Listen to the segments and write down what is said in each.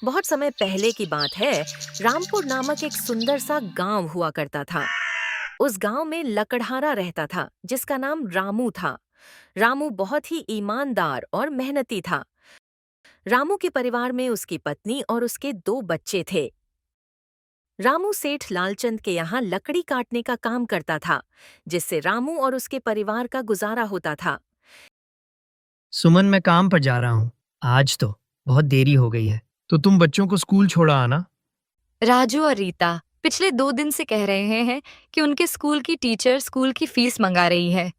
बहुत समय पहले की बात है। रामपुर नामक एक सुंदर सा गांव हुआ करता था। उस गांव में लकड़हारा रहता था जिसका नाम रामू था। रामू बहुत ही ईमानदार और मेहनती था। रामू के परिवार में उसकी पत्नी और उसके दो बच्चे थे। रामू सेठ लालचंद के यहाँ लकड़ी काटने का काम करता था, जिससे रामू और उसके परिवार का गुजारा होता था। सुमन, मैं काम पर जा रहा हूँ। आज तो बहुत देरी हो गई है, तो तुम बच्चों को स्कूल छोड़ा आना। राजू और रीता पिछले 2 दिन से कह रहे हैं कि उनके स्कूल की टीचर स्कूल की फीस मंगा रही है।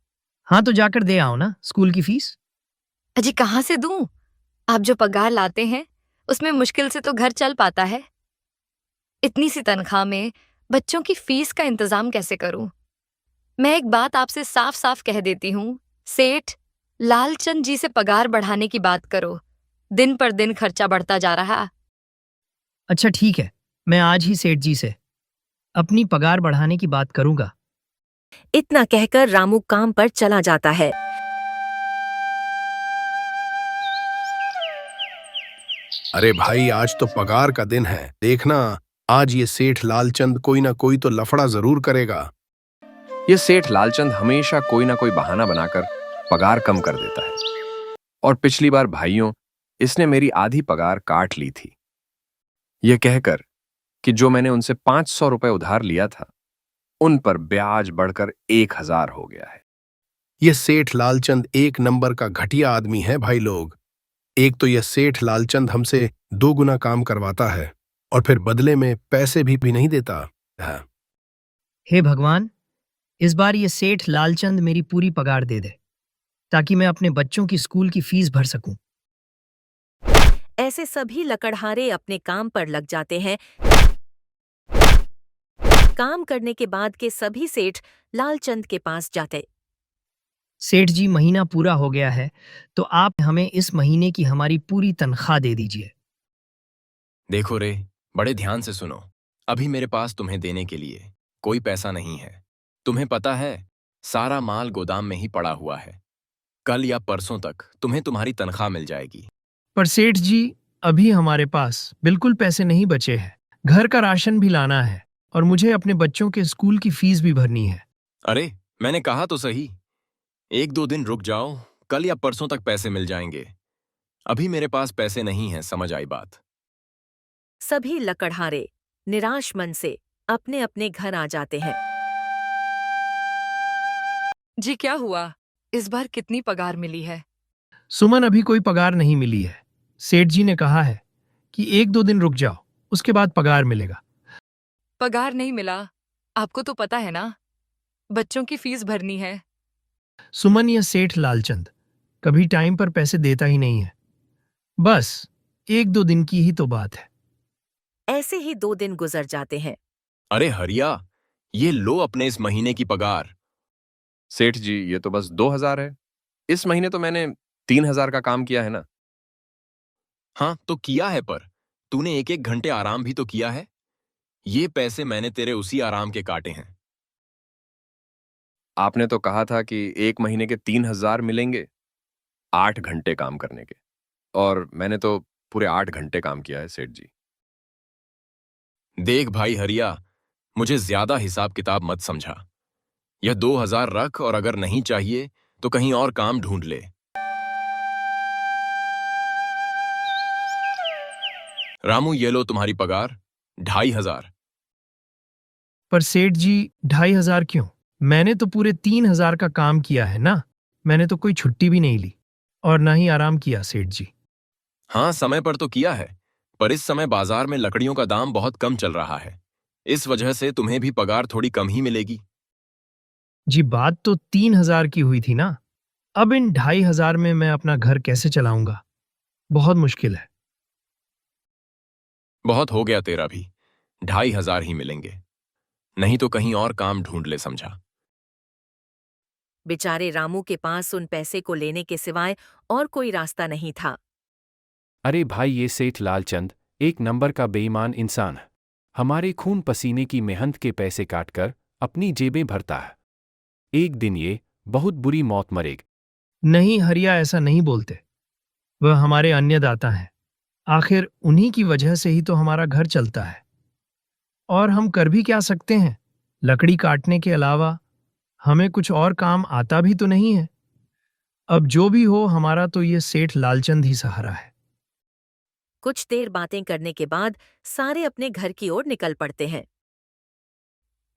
हाँ, तो जाकर दे आओ ना स्कूल की फीस। अजी कहाँ से दूं? आप जो पगार लाते हैं उसमें मुश्किल से तो घर चल पाता है। इतनी सी तनख्वाह में बच्चों की फीस का इंतजाम कैसे करूं? मैं एक बात आपसे साफ साफ कह देती हूँ, सेठ लालचंद जी से पगार बढ़ाने की बात करो। दिन पर दिन खर्चा बढ़ता जा रहा। अच्छा ठीक है, मैं आज ही सेठ जी से अपनी पगार बढ़ाने की बात करूंगा। इतना कहकर रामू काम पर चला जाता है। अरे भाई, आज तो पगार का दिन है। देखना, आज ये सेठ लालचंद कोई ना कोई तो लफड़ा जरूर करेगा। ये सेठ लालचंद हमेशा कोई ना कोई बहाना बनाकर पगार कम कर देता है। और पिछली बार भाइयों, इसने मेरी आधी पगार काट ली थी, यह कहकर कि जो मैंने उनसे 500 रुपए उधार लिया था उन पर ब्याज बढ़कर 1000 हो गया है। ये सेठ लालचंद एक नंबर का घटिया आदमी है भाई लोग। एक तो यह सेठ लालचंद हमसे 2 गुना काम करवाता है और फिर बदले में पैसे भी नहीं देता है। हे भगवान, इस बार ये सेठ लालचंद मेरी पूरी पगार दे दे, ताकि मैं अपने बच्चों की स्कूल की फीस भर सकूं। ऐसे सभी लकड़हारे अपने काम पर लग जाते हैं। काम करने के बाद के सभी सेठ लालचंद के पास जाते। सेठ जी, महीना पूरा हो गया है, तो आप हमें इस महीने की हमारी पूरी तनख्वाह दे दीजिए। देखो रे, बड़े ध्यान से सुनो। अभी मेरे पास तुम्हें देने के लिए कोई पैसा नहीं है। तुम्हें पता है, सारा माल गोदाम में ही पड़ा हुआ है। कल या परसों तक तुम्हें तुम्हारी तनख्वाह मिल जाएगी। पर सेठ जी, अभी हमारे पास बिल्कुल पैसे नहीं बचे हैं। घर का राशन भी लाना है और मुझे अपने बच्चों के स्कूल की फीस भी भरनी है। अरे, मैंने कहा तो सही, 1-2 दिन रुक जाओ, कल या परसों तक पैसे मिल जाएंगे। अभी मेरे पास पैसे नहीं हैं, समझ आई बात? सभी लकड़हारे निराश मन से अपने अपने घर आ जाते हैं। जी क्या हुआ? इस बार कितनी पगार मिली है? सुमन, अभी कोई पगार नहीं मिली है। सेठ जी ने कहा है कि 1-2 दिन रुक जाओ, उसके बाद पगार मिलेगा। पगार नहीं मिला? आपको तो पता है ना, बच्चों की फीस भरनी है। सुमन, यह सेठ लालचंद कभी टाइम पर पैसे देता ही नहीं है। बस 1-2 दिन की ही तो बात है। ऐसे ही 2 दिन गुजर जाते हैं। अरे हरिया, ये लो अपने इस महीने की पगार। सेठ जी, ये तो बस 2000 है। इस महीने तो मैंने 3000 का काम किया है ना। हाँ तो किया है, पर तूने 1-1 घंटे आराम भी तो किया है। ये पैसे मैंने तेरे उसी आराम के काटे हैं। आपने तो कहा था कि एक महीने के 3000 मिलेंगे 8 घंटे काम करने के, और मैंने तो पूरे 8 घंटे काम किया है सेठ जी। देख भाई हरिया, मुझे ज्यादा हिसाब किताब मत समझा। यह 2000 रख, और अगर नहीं चाहिए तो कहीं और काम ढूंढ ले। रामू, ये लो तुम्हारी पगार, 2500। पर सेठ जी, 2500 क्यों? मैंने तो पूरे 3000 का काम किया है ना। मैंने तो कोई छुट्टी भी नहीं ली और ना ही आराम किया सेठ जी। हाँ, समय पर तो किया है, पर इस समय बाजार में लकड़ियों का दाम बहुत कम चल रहा है। इस वजह से तुम्हें भी पगार थोड़ी कम ही मिलेगी। जी, बात तो 3000 की हुई थी ना। अब इन 2500 में मैं अपना घर कैसे चलाऊंगा? बहुत मुश्किल है। बहुत हो गया तेरा भी, 2500 ही मिलेंगे। नहीं तो कहीं और काम ढूंढ ले, समझा? बेचारे रामू के पास उन पैसे को लेने के सिवाय और कोई रास्ता नहीं था। अरे भाई, ये सेठ लालचंद एक नंबर का बेईमान इंसान है। हमारे खून पसीने की मेहनत के पैसे काटकर अपनी जेबें भरता है। एक दिन ये बहुत बुरी मौत मरेगा। नहीं हरिया, ऐसा नहीं बोलते। वह हमारे अन्नदाता हैं। आखिर उन्हीं की वजह से ही तो हमारा घर चलता है। और हम कर भी क्या सकते हैं? लकड़ी काटने के अलावा हमें कुछ और काम आता भी तो नहीं है। अब जो भी हो, हमारा तो ये सेठ लालचंद ही सहारा है। कुछ देर बातें करने के बाद सारे अपने घर की ओर निकल पड़ते हैं।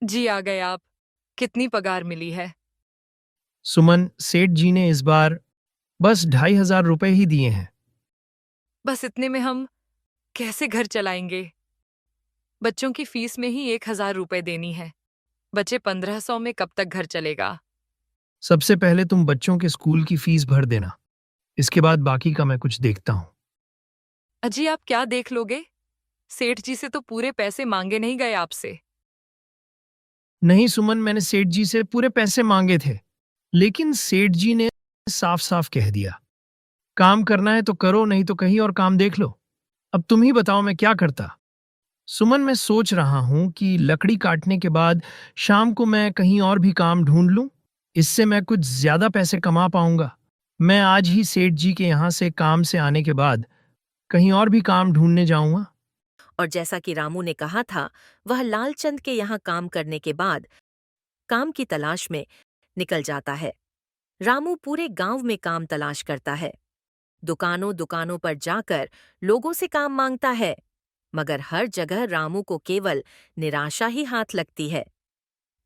जी आ गए आप। कितनी पगार मिली है? सुमन, सेठ जी ने इस बार बस 2,500 रुपए ही दिए हैं। बस इतने में हम कैसे घर चलाएंगे? बच्चों की फीस में ही 1,000 रुपए देनी है। बचे 1,500 में कब तक घर चलेगा? सबसे पहले तुम बच्चों के स्कूल की फीस भर देना, इसके बाद बाकी का मैं कुछ देखता हूँ। अजी आप क्या देख लोगे? सेठ जी से तो पूरे पैसे मांगे नहीं गए आपसे। नहीं सुमन, मैंने सेठ जी से पूरे पैसे मांगे थे, लेकिन सेठ जी ने साफ साफ कह दिया, काम करना है तो करो, नहीं तो कहीं और काम देख लो। अब तुम ही बताओ मैं क्या करता। सुमन, मैं सोच रहा हूं कि लकड़ी काटने के बाद शाम को मैं कहीं और भी काम ढूंढ लूं, इससे मैं कुछ ज्यादा पैसे कमा पाऊंगा। मैं आज ही सेठ जी के यहाँ से काम से आने के बाद कहीं और भी काम ढूंढने जाऊंगा। और जैसा कि रामू ने कहा था, वह लालचंद के यहाँ काम करने के बाद काम की तलाश में निकल जाता है। रामू पूरे गांव में काम तलाश करता है। दुकानों दुकानों पर जाकर लोगों से काम मांगता है, मगर हर जगह रामू को केवल निराशा ही हाथ लगती है।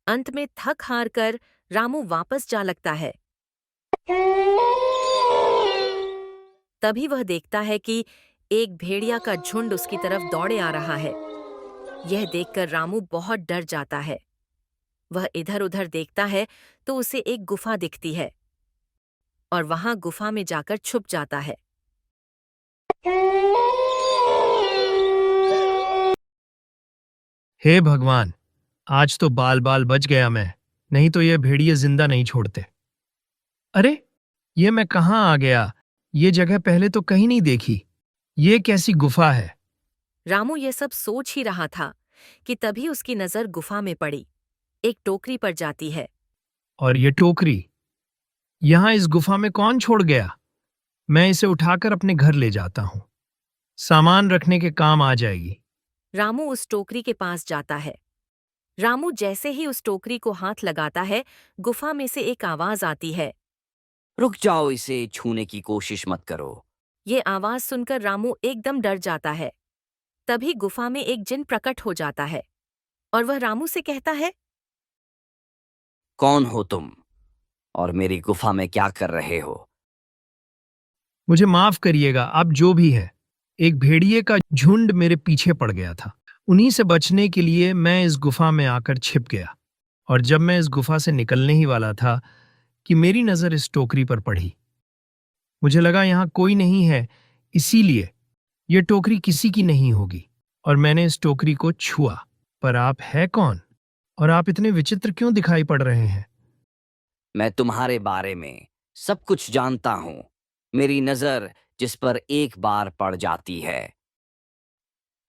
अंत में थक हार कर रामू वापस जा लगता है। तभी वह देखता है कि एक भेड़िया का झुंड उसकी तरफ दौड़े आ रहा है। यह देखकर रामू बहुत डर जाता है। वह इधर उधर देखता है तो उसे एक गुफा दिखती है और वहां गुफा में जाकर छुप जाता है। हे भगवान, आज तो बाल बाल बच गया मैं, नहीं तो ये भेड़िए जिंदा नहीं छोड़ते। अरे, ये मैं कहाँ आ गया? ये जगह पहले तो कहीं नहीं देखी। ये कैसी गुफा है? रामू ये सब सोच ही रहा था कि तभी उसकी नजर गुफा में पड़ी। एक टोकरी पर जाती है। और ये टोकरी यहाँ इस गुफा में कौन छोड़ गया? मैं इसे उठाकर अपने घर ले जाता हूँ, सामान रखने के काम आ जाएगी। रामू उस टोकरी के पास जाता है। रामू जैसे ही उस टोकरी को हाथ लगाता है, गुफा में से एक आवाज आती है। रुक जाओ, इसे छूने की कोशिश मत करो। ये आवाज सुनकर रामू एकदम डर जाता है। तभी गुफा में एक जिन प्रकट हो जाता है और वह रामू से कहता है, कौन हो तुम और मेरी गुफा में क्या कर रहे हो? मुझे माफ करिएगा, आप जो भी है, एक भेड़िए का झुंड मेरे पीछे पड़ गया था। उन्हीं से बचने के लिए मैं इस गुफा में आकर छिप गया। और जब मैं इस गुफा से निकलने ही वाला था कि मेरी नजर इस टोकरी पर पड़ी। मुझे लगा यहाँ कोई नहीं है, इसीलिए ये टोकरी किसी की नहीं होगी और मैंने इस टोकरी को छुआ। पर आप है कौन और आप इतने विचित्र क्यों दिखाई पड़ रहे हैं? मैं तुम्हारे बारे में सब कुछ जानता हूं। मेरी नजर जिस पर एक बार पड़ जाती है,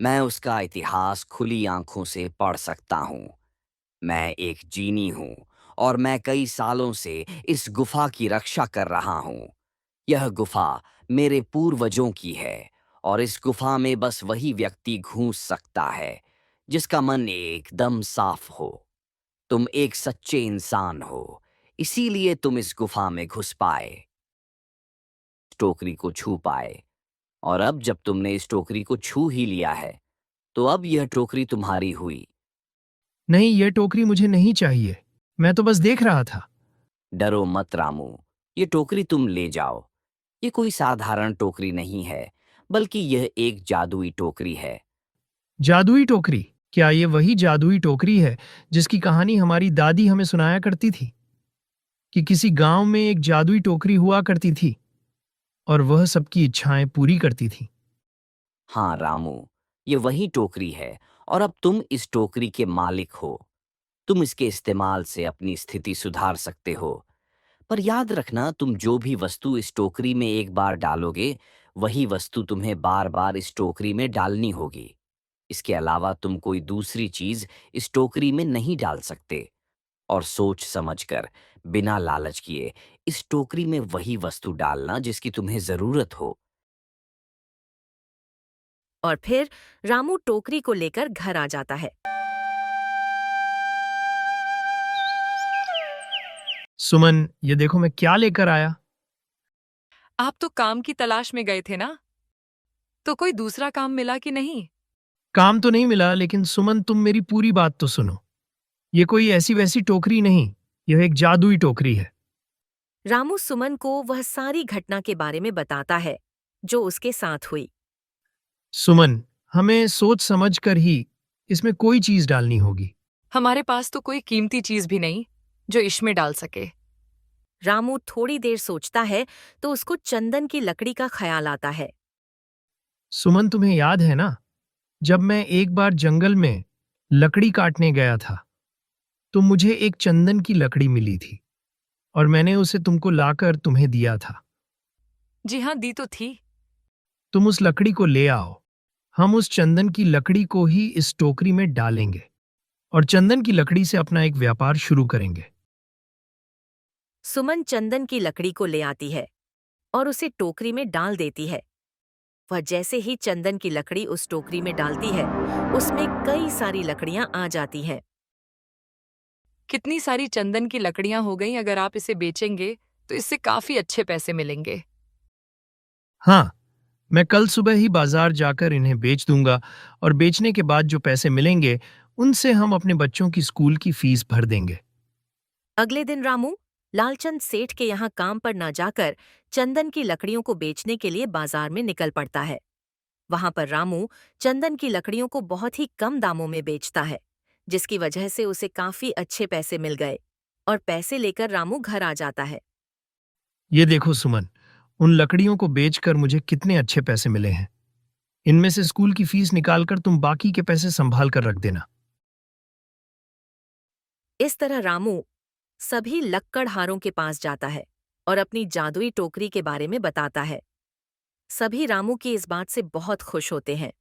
मैं उसका इतिहास खुली आंखों से पढ़ सकता हूं। मैं एक जीनी हूं और मैं कई सालों से इस गुफा की रक्षा कर रहा हूं। यह गुफा मेरे पूर्वजों की है और इस गुफा में बस वही व्यक्ति घुस सकता है जिसका मन एकदम साफ हो। तुम एक सच्चे इंसान हो, इसीलिए तुम इस गुफा में घुस पाए, टोकरी को छू पाए। और अब जब तुमने इस टोकरी को छू ही लिया है, तो अब यह टोकरी तुम्हारी हुई। नहीं, ये टोकरी मुझे नहीं चाहिए, मैं तो बस देख रहा था। डरो मत रामू, ये टोकरी तुम ले जाओ। ये कोई साधारण टोकरी नहीं है, बल्कि यह एक जादुई टोकरी है। जादुई टोकरी? क्या ये वही जादुई टोकरी है जिसकी कहानी हमारी दादी हमें सुनाया करती थी कि किसी गांव में एक जादुई टोकरी हुआ करती थी और वह सबकी इच्छाएं पूरी करती थी? हाँ रामू, ये वही टोकरी है और अब तुम इस टोकरी के मालिक हो। तुम इसके इस्तेमाल से अपनी स्थिति सुधार सकते हो। पर याद रखना, तुम जो भी वस्तु इस टोकरी में एक बार डालोगे, वही वस्तु तुम्हें बार बार इस टोकरी में डालनी होगी। इसके अलावा तुम कोई दूसरी चीज इस टोकरी में नहीं डाल सकते। और सोच समझकर, बिना लालच किए, इस टोकरी में वही वस्तु डालना जिसकी तुम्हें जरूरत हो। और फिर रामू टोकरी को लेकर घर आ जाता है। सुमन, ये देखो मैं क्या लेकर आया। आप तो काम की तलाश में गए थे ना? तो कोई दूसरा काम मिला कि नहीं? काम तो नहीं मिला, लेकिन सुमन तुम मेरी पूरी बात तो सुनो। ये कोई ऐसी वैसी टोकरी नहीं, यह एक जादुई टोकरी है। रामू सुमन को वह सारी घटना के बारे में बताता है जो उसके साथ हुई। सुमन, हमें सोच समझ कर ही इसमें कोई चीज डालनी होगी। हमारे पास तो कोई कीमती चीज भी नहीं जो इसमें डाल सके। रामू थोड़ी देर सोचता है तो उसको चंदन की लकड़ी का ख्याल आता है। सुमन, तुम्हें याद है ना, जब मैं एक बार जंगल में लकड़ी काटने गया था तो मुझे एक चंदन की लकड़ी मिली थी और मैंने उसे तुमको लाकर तुम्हें दिया था। जी हाँ, दी तो थी। तुम उस लकड़ी को ले आओ। हम उस चंदन की लकड़ी को ही इस टोकरी में डालेंगे और चंदन की लकड़ी से अपना एक व्यापार शुरू करेंगे। सुमन चंदन की लकड़ी को ले आती है और उसे टोकरी में डाल देती है। वह जैसे ही चंदन की लकड़ी उस टोकरी में डालती है, उसमें कई सारी लकड़ियां आ जाती हैं। कितनी सारी चंदन की लकड़ियां हो गई। अगर आप इसे बेचेंगे तो इससे काफी अच्छे पैसे मिलेंगे। हाँ, मैं कल सुबह ही बाजार जाकर इन्हें बेच दूंगा और बेचने के बाद जो पैसे मिलेंगे उनसे हम अपने बच्चों की स्कूल की फीस भर देंगे। अगले दिन रामू लालचंद सेठ के यहाँ काम पर न जाकर चंदन की लकड़ियों को बेचने के लिए बाजार में निकल पड़ता है। वहां पर रामू चंदन की लकड़ियों को बहुत ही कम दामों में बेचता है, जिसकी वजह से उसे काफी अच्छे पैसे मिल गए और पैसे लेकर रामू घर आ जाता है। ये देखो सुमन, उन लकड़ियों को बेचकर मुझे कितने अच्छे पैसे मिले हैं। इनमें से स्कूल की फीस निकालकर तुम बाकी के पैसे संभाल कर रख देना। इस तरह रामू सभी लक्कड़हारों के पास जाता है और अपनी जादुई टोकरी के बारे में बताता है। सभी रामू की इस बात से बहुत खुश होते हैं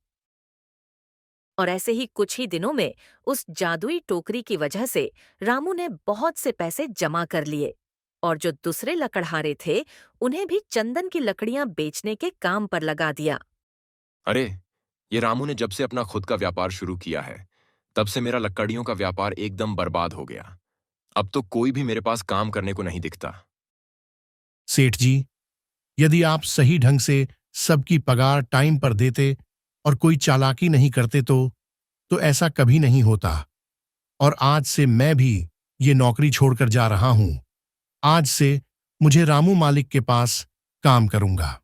और ऐसे ही कुछ ही दिनों में उस जादुई टोकरी की वजह से रामू ने बहुत से पैसे जमा कर लिए और जो दूसरे लकड़हारे थे उन्हें भी चंदन की लकड़ियां बेचने के काम पर लगा दिया। अरे, ये रामू ने जब से अपना खुद का व्यापार शुरू किया है, तब से मेरा लकड़ियों का व्यापार एकदम बर्बाद हो गया। अब तो कोई भी मेरे पास काम करने को नहीं दिखता। सेठ जी, यदि आप सही ढंग से सबकी पगार टाइम पर देते और कोई चालाकी नहीं करते तो ऐसा कभी नहीं होता। और आज से मैं भी ये नौकरी छोड़कर जा रहा हूं। आज से मुझे रामू मालिक के पास काम करूंगा।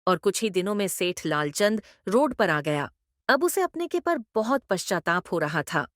और कुछ ही दिनों में सेठ लालचंद रोड पर आ गया। अब उसे अपने के पर बहुत पश्चाताप हो रहा था।